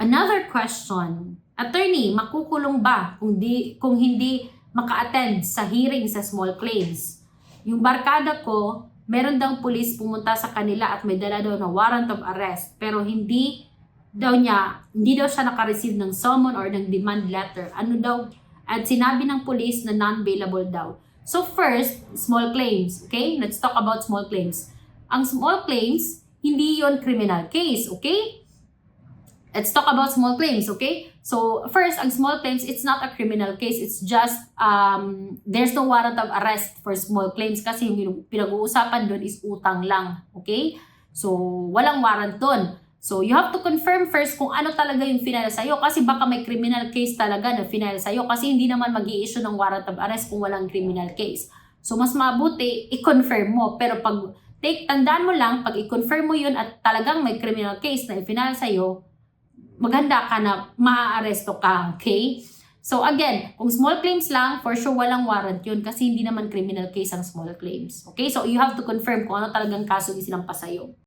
Another question, attorney, makukulong ba kung hindi maka-attend sa hearing sa small claims? Yung barkada ko, meron daw pulis pumunta sa kanila at may dala daw na warrant of arrest, pero hindi daw siya naka-receive ng summon or ng demand letter. Ano daw? At sinabi ng pulis na non-bailable daw. So first, small claims, okay? Let's talk about small claims. Ang small claims, hindi yon criminal case, okay? Let's talk about small claims, okay? So, first, ang small claims, it's not a criminal case. It's just, there's no warrant of arrest for small claims kasi yung pinag-uusapan doon is utang lang, okay? So, walang warrant doon. So, you have to confirm first kung ano talaga yung final sa'yo kasi baka may criminal case talaga na final sa'yo kasi hindi naman mag-i-issue ng warrant of arrest kung walang criminal case. So, mas mabuti, i-confirm mo. Pero tandaan mo lang, pag i-confirm mo yun at talagang may criminal case na i-final sa'yo, maganda ka na maa-aresto ka, okay? So again, kung small claims lang, for sure walang warrant yun kasi hindi naman criminal case ang small claims. Okay? So you have to confirm kung ano talagang kaso yung sinampa sa'yo.